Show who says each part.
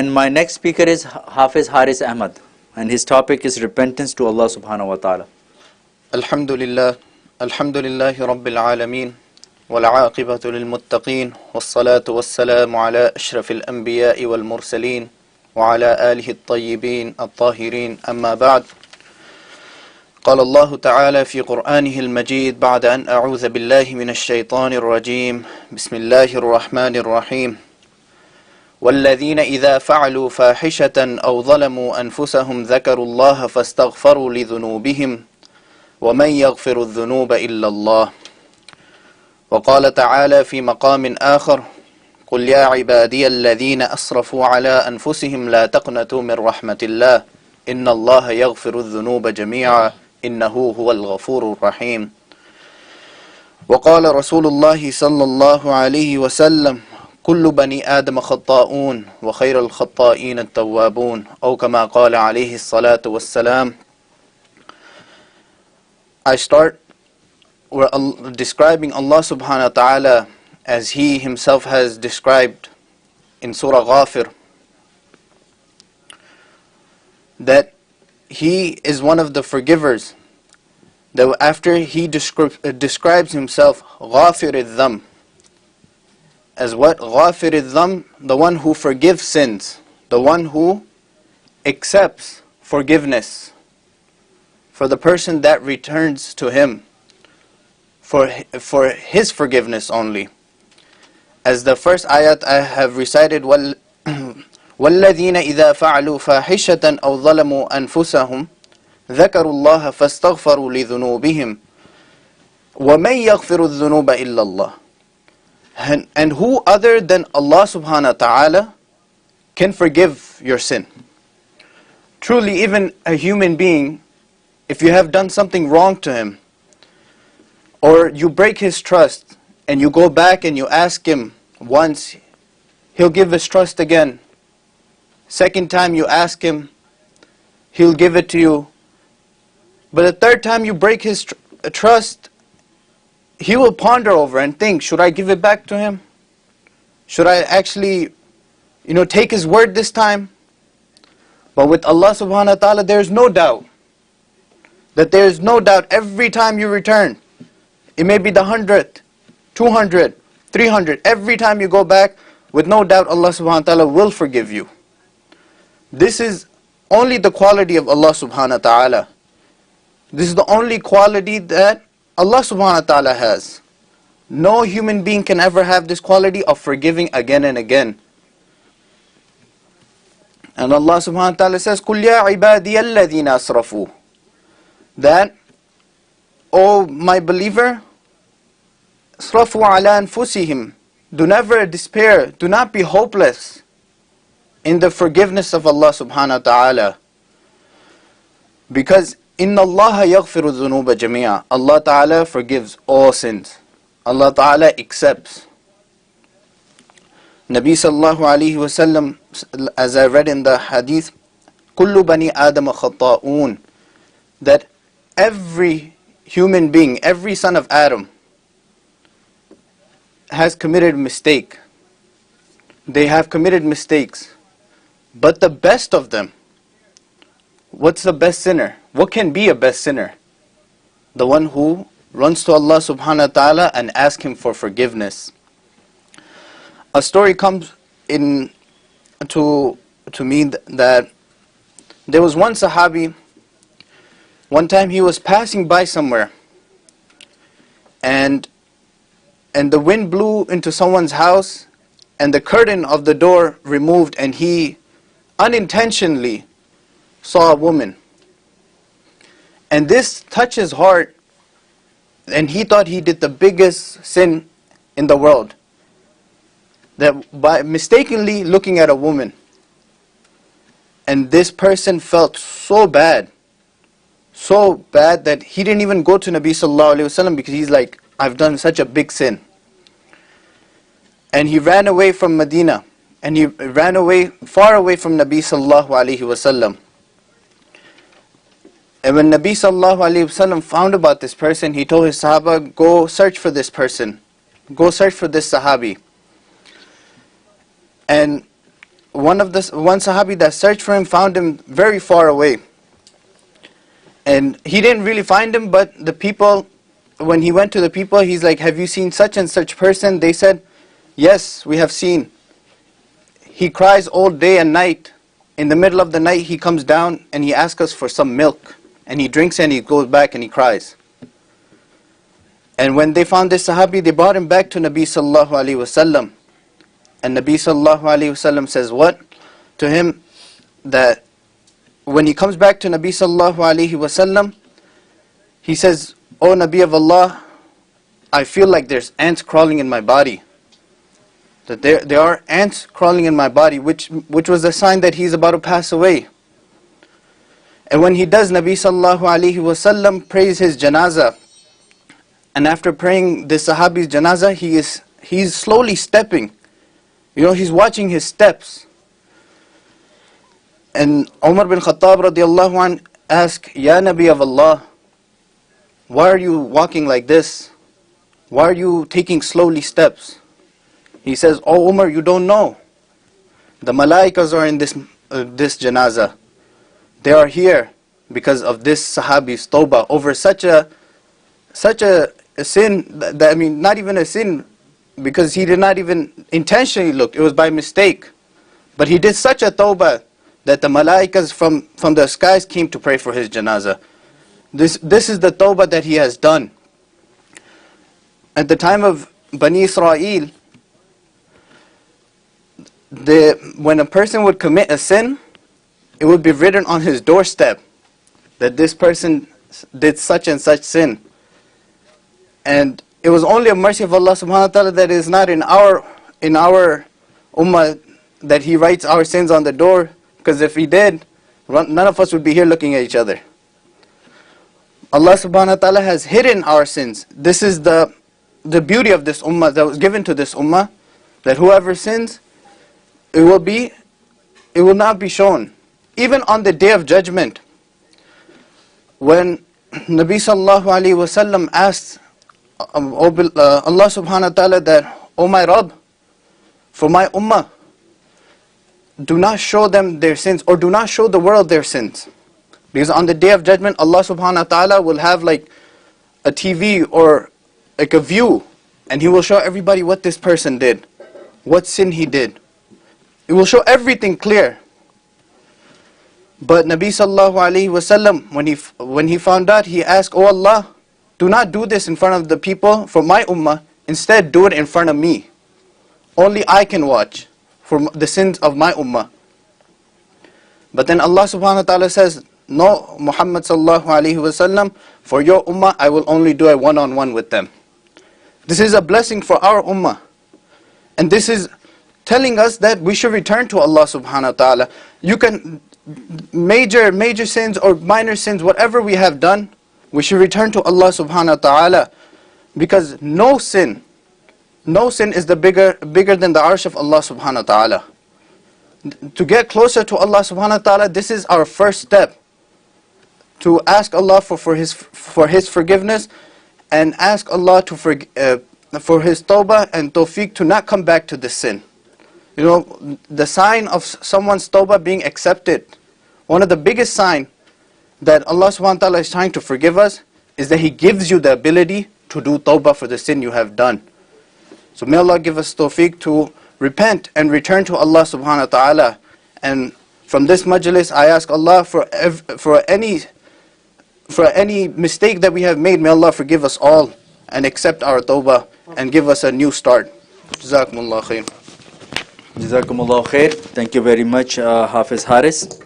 Speaker 1: And my next speaker is Hafiz Ahmed, and his topic is repentance to Allah subhanahu wa ta'ala.
Speaker 2: Alhamdulillah, Alhamdulillahi Rabbil Alameen, wal aqibatu lil muttaqeen, was salatu was salamu ala ashrafil anbiya'i wal mursaleen, wa ala alihi at-tayyibin at-tahirin, amma ba'd. قال الله تعالى في قرآنه المجيد بعد أن أعوذ بالله من الشيطان الرجيم بسم الله الرحمن الرحيم والذين إذا فعلوا فاحشة أو ظلموا أنفسهم ذكروا الله فاستغفروا لذنوبهم ومن يغفر الذنوب إلا الله وقال تعالى في مقام آخر قل يا عبادي الذين أسرفوا على أنفسهم لا تقنطوا من رحمة الله إن الله يغفر الذنوب جميعا إنه هو الغفور الرحيم وقال رسول الله صلى الله عليه وسلم كل بني آدم خطاؤون وخير الخطائين التوابون أو كما قال عليه الصلاة والسلام. I start describing Allah subhanahu wa ta'ala as He Himself has described in Surah Ghafir, that He is one of the forgivers. That after He describes Himself Ghafir al-Dham, as what? Ghafir al-Dham, the one who forgives sins, the one who accepts forgiveness for the person that returns to Him for His forgiveness only. As the first ayat I have recited, وَالَّذِينَ إِذَا فَعَلُوا فَاحِشَةً أَوْ ظَلَمُوا أَنفُسَهُمْ ذَكَرُوا اللَّهَ فَاسْتَغْفَرُوا لِذُنُوبِهِمْ وَمَنْ يَغْفِرُ الذُّنُوبَ إِلَّا اللَّهِ. And who other than Allah subhanahu wa ta'ala can forgive your sin? Truly, even a human being, if you have done something wrong to him, or you break his trust, and you go back and you ask him once, he'll give his trust again. Second time you ask him, he'll give it to you. But the third time you break his trust, he will ponder over and think, should I give it back to him? Should I actually, take his word this time? But with Allah subhanahu wa ta'ala, there is no doubt. That there is no doubt every time you return. It may be the 100th, 200, 300. Every time you go back, with no doubt Allah subhanahu wa ta'ala will forgive you. This is only the quality of Allah subhanahu wa ta'ala. This is the only quality that Allah subhanahu wa ta'ala has. No human being can ever have this quality of forgiving again and again. And Allah subhanahu wa ta'ala says, قُلْ يَا عِبَادِيَ الَّذِينَ أَسْرَفُوا. That, O my believer, أَسْرَفُوا عَلَى أَنفُسِهِمْ. Do never despair, do not be hopeless in the forgiveness of Allah subhanahu wa ta'ala. Because إِنَّ اللَّهَ يَغْفِرُ الذُّنُوبَ جَمِيعًا. Allah ta'ala forgives all sins. Allah ta'ala accepts. Nabi sallallahu alayhi wa sallam, as I read in the hadith, كُلُّ بَنِي آدَمَ خَطَّاؤُونَ. That every human being, every son of Adam, has committed a mistake. They have committed mistakes. But the best of them, what's the best sinner? What can be a best sinner? The one who runs to Allah subhanahu wa ta'ala and asks Him for forgiveness. A story comes in to me that there was one Sahabi, one time he was passing by somewhere, and the wind blew into someone's house, and the curtain of the door removed, and he unintentionally saw a woman. And this touched his heart, and he thought he did the biggest sin in the world. That by mistakenly looking at a woman. And this person felt so bad that he didn't even go to Nabi sallallahu alayhi wa sallam, because he's like, I've done such a big sin. And he ran away from Medina, and he ran away, far away from Nabi sallallahu alayhi wa sallam. And when Nabi sallallahu alayhi wa sallam found about this person, he told his Sahaba, go search for this person. Go search for this Sahabi. And one Sahabi that searched for him found him very far away. And he didn't really find him, but the people, when he went to the people, he's like, have you seen such and such person? They said, yes, we have seen. He cries all day and night. In the middle of the night, he comes down and he asks us for some milk. And he drinks and he goes back and he cries. And when they found this Sahabi, they brought him back to Nabi sallallahu alaihi wasallam. And Nabi sallallahu alaihi wasallam says what? To him, that when he comes back to Nabi sallallahu alaihi wasallam, he says, "O Nabi of Allah, I feel like there's ants crawling in my body. That there are ants crawling in my body," which was a sign that he's about to pass away. And when he does, Nabi sallallahu alaihi wasallam prays his janazah. And after praying this Sahabi's janazah, he's slowly stepping. You know, he's watching his steps. And Umar bin Khattab radiallahu anh asked, "Ya Nabi of Allah, why are you walking like this? Why are you taking slowly steps?" He says, "Oh Umar, you don't know. The malaikas are in this janazah. They are here because of this Sahabi's tawbah over such a sin, that, I mean, not even a sin, because he did not even intentionally look. It was by mistake. But he did such a tawbah that the malaikas from the skies came to pray for his janazah. This is the tawbah that he has done." At the time of Bani Israel, when a person would commit a sin, it would be written on his doorstep that this person did such and such sin. And it was only a mercy of Allah subhanahu wa ta'ala that it is not in our ummah that He writes our sins on the door, because if He did, none of us would be here looking at each other. Allah subhanahu wa ta'ala has hidden our sins. This is the beauty of this ummah that was given to this ummah, that whoever sins, it will not be shown. Even on the day of judgment, when Nabi sallallahu alaihi wasallam asked Allah subhanahu wa ta'ala that, "O my Rabb, for my ummah, do not show them their sins, or do not show the world their sins." Because on the day of judgment, Allah subhanahu wa ta'ala will have like a TV or like a view, and He will show everybody what this person did, what sin he did. It will show everything clear. But Nabi sallallahu alaihi wasallam, when he found out, he asked, "Oh Allah, do not do this in front of the people for my ummah. Instead, do it in front of me. Only I can watch for the sins of my ummah." But then Allah subhanahu wa ta'ala says, "No, Muhammad sallallahu alaihi wasallam, for your ummah, I will only do a one-on-one with them." This is a blessing for our ummah. And this is telling us that we should return to Allah subhanahu wa ta'ala. You can, major sins or minor sins, whatever we have done, we should return to Allah subhanahu wa ta'ala, because no sin is bigger than the arsh of Allah subhanahu wa ta'ala. To get closer to Allah subhanahu wa ta'ala, this is our first step. To ask Allah for His forgiveness, and ask Allah for His tawbah and tawfiq to not come back to this sin. You know, the sign of someone's tawbah being accepted, one of the biggest signs that Allah subhanahu wa ta'ala is trying to forgive us, is that He gives you the ability to do tawbah for the sin you have done. So may Allah give us tawfiq to repent and return to Allah subhanahu wa ta'ala. And from this majlis, I ask Allah for any mistake that we have made, may Allah forgive us all and accept our tawbah and give us a new start. Jazakumullah khair.
Speaker 1: Jazakumullah khair. Thank you very much, Hafiz Haris.